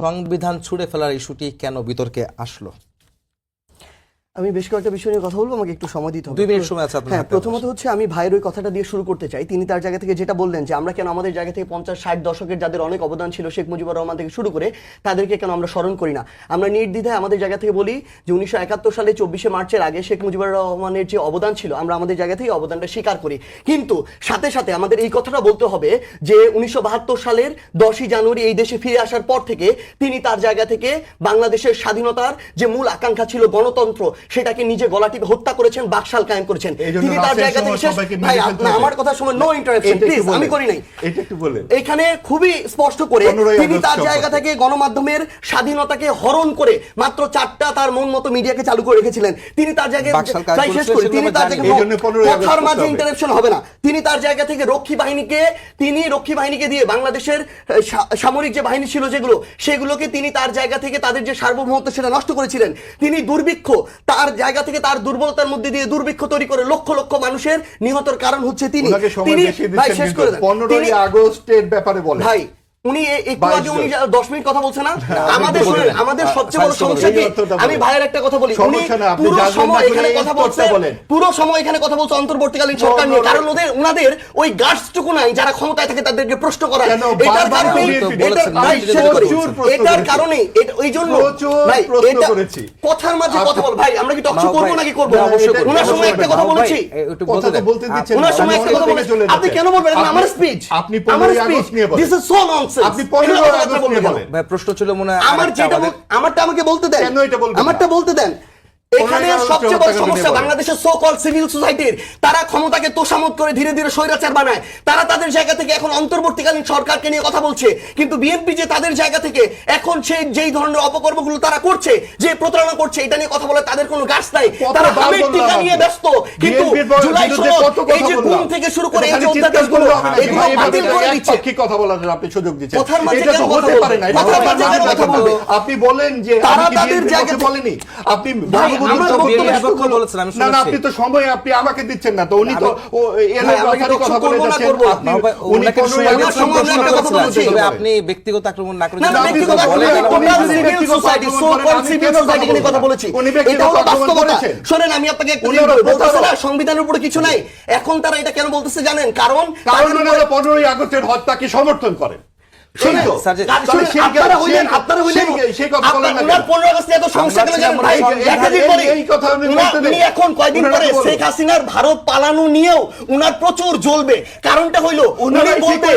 সংবিধান ছুঁড়ে ফেলার ইস্যুটি কেন বিতর্কে আসলো? আমি বেশ কয়েকটা বিষয় নিয়ে কথা বলবো, আমাকে একটু সময় দিতে হবে। 2 মিনিট সময় আছে আপনার হ্যাঁ, হাতে। প্রথমত হচ্ছে আমি ভাইয়ের ওই কথাটা দিয়ে শুরু করতে চাই। তিনি তার জায়গা থেকে যেটা বললেন যে আমরা কেন আমাদের জায়গা থেকে 50-60 দশকের যাদের অনেক অবদান ছিল শেখ মুজিবুর রহমান থেকে শুরু করে তাদেরকে কেন আমরা স্মরণ করি না। আমরা নির্দ্বিধায় আমাদের জায়গা থেকে বলি যে 1971 সালে 24শে মার্চের আগে শেখ মুজিবুর রহমানের যে অবদান ছিল আমরা আমাদের জায়গা থেকে অবদানটা স্বীকার করি। কিন্তু সাথে সাথে আমাদের এই কথাটা বলতে হবে যে 1972 সালের 10ই জানুয়ারি এই দেশে ফিরে আসার পর থেকে তিনি তার জায়গা থেকে বাংলাদেশের স্বাধীনতার যে মূল আকাঙ্ক্ষা ছিল গণতন্ত্র, সেটাকে নিজে গলা টিপে হত্যা করেছেন, বাকশাল কায়েম করেছেন। তিনি তার জায়গা থেকে ভাই আমার কথা শুনুন, নো ইন্টারাপশন প্লিজ, আমি করি নাই, এটা একটু বলেন। এখানে খুবই স্পষ্ট করে তিনি তার জায়গা থেকে গণমাধ্যমের স্বাধীনতাকে হরণ করে মাত্র 4টা তার মন মতো মিডিয়াকে চালু করে রেখেছিলেন। তিনি তার জায়গায় শেষ করে তিনি তার জায়গায় কথার মাঝে ইন্টারাপশন হবে না। তিনি তার জায়গা থেকে রক্ষী বাহিনীকে দিয়ে বাংলাদেশের সামরিক যে বাহিনী ছিল সেগুলোকে তিনি তার জায়গা থেকে তাদের যে সার্বভৌমত্ব সেটা নষ্ট করেছিলেন। তিনি দুর্ভিক্ষ তার জায়গা থেকে তার দুর্বলতার মধ্যে দিয়ে দুর্ভিক্ষ তৈরি করে লক্ষ লক্ষ মানুষের নিহতের কারণ হচ্ছে তিনি। ভাই শেষ করে দেন। 15ই আগস্টের ব্যাপারে বলেন ভাই, উনি একটু আগে উনি 10 মিনিট কথা বলছে না। আমাদের সবচেয়ে বড় সমস্যা কি, আমি ভাইয়ের একটা কথা বলি, উনি পুরো সময় এখানে কথা বলছে অন্তর্বর্তীকালীন সরকার নিয়ে। কারণ ওনাদের ওই গার্ডসটুকু নাই যারা ক্ষমতায় থাকে তাদেরকে প্রশ্ন করা। এটার কারণে এই জন্য ভাই এটা কথার মাঝে কথা বল। ভাই আমরা কি টকশো করব নাকি করব? ওনার সময় একটা কথা বলেছি, বলতে দিচ্ছেন, ওনার সময় একটা কথা বলেছি, আপনি কেন বলবেন আমার স্পিচ? আপনি 15ই আগস্ট নিয়ে বলেন, দিস ইজ সো ননসেন্স। আপনি 15ই আগস্ট নিয়ে বলেন। ভাই প্রশ্ন ছিল মনে হয় আমারটা আমাকে বলতে দেন, কেন এটা বলবেন? আমারটা বলতে দেন। এখানে সবচেয়ে বড় সমস্যা বাংলাদেশের সো কল সিভিল সোসাইটির, তারা ক্ষমতাকে তোষামত করে ধীরে ধীরে স্বৈরাচার বানায়। তারা তাদের জায়গা থেকে এখন অন্তর্বর্তীকালীন সরকারকে নিয়ে কথা বলছে, কিন্তু বিএনপি যে তাদের জায়গা থেকে এখন সেই যেই ধরনের অপকর্মগুলো তারা করছে, যে প্রতারণা করছে, এটা নিয়ে কথা বলে তাদের কোনো গাছ নাই। তারা হামের টিকা নিয়ে ব্যস্ত। কিন্তু জুলাই এই যে গুম থেকে শুরু করে এই যে অধ্যাদেশগুলো এগুলো বাতিল করে দিচ্ছে। কি কথা বলার আপনি সুযোগ দিচ্ছেন? কথার মাঝে এটা তো হতে পারে না। কথা বলবে। আপনি বলেন যে তারা আমি তাদের জায়গা বলেনি, আপনি আপনি তো সময় আপনি আমাকে দিচ্ছেন না। তো উনি তো আপনি ব্যক্তিগত আক্রমণ না করে শোনেন, আমি আপনাকে সংবিধানের উপরে কিছু নাই। এখন তারা এটা কেন বলতেছে জানেন? কারণ 15ই আগস্টের হত্যাকে সমর্থন করেন। ভারত পালানো নিয়েও উনার প্রচুর জ্বলবে। কারণটা হইলো উনি বলতে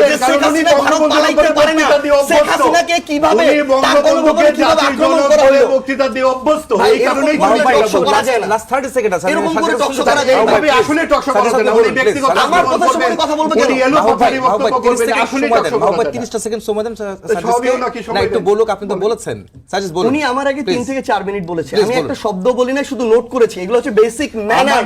ভারত পালাইতে পারে না, শেখ হাসিনাকে কিভাবে আক্রমণ করা হলো বক্তৃতা দিয়ে অভ্যস্ত। এই কারণেই লাস্ট 30 সেকেন্ড আছে, এরকম করে টকশো করা যায় না। আসলে টকশো করা যায় না। উনি ব্যক্তিগত আমার কথা বলবে কেন? 30টা সেকেন্ড সময় দেন না, একটু বলুক। আপনি তো বলেছেন, সাজেস্ট বলুন। উনি আমার আগে 3 থেকে 4 মিনিট বলেছে, আমি একটা শব্দ বলি না, শুধু নোট করেছি। এগুলো হচ্ছে বেসিক ম্যানার।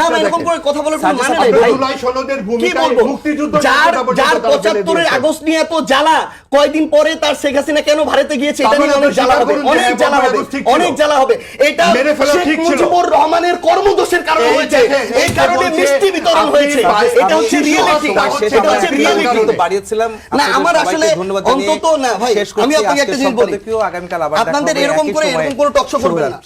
না না, এরকম করে কথা বলার কোনো মানে নেই ভাই। জুলাই সনদের ভূমিকা মুক্তিযুদ্ধ যার 75 আগস্ট নিয়ে এত জ্বালা, কয়দিন পরে তার শেখ হাসিনা কেন ভারতে গিয়েছে এটা নিয়ে অনেক জ্বালা হবে, অনেক জ্বালা হবে। এটা শেখ মুজিবুর রহমানের কর্মদোষের কারণে হয়েছে, এই কারণে মিষ্টি বিতরণ হয়েছে। এটা হচ্ছে রিয়েলিটি, এটা হচ্ছে রিয়েলিটি। বাড়িয়েছিলাম না আমার আসলে অন্তত না ভাই, আমি আপনাকে একটা জিনিস বলি, আগামীকাল আবার আপনাদের এরকম করে টকশো করবেন না।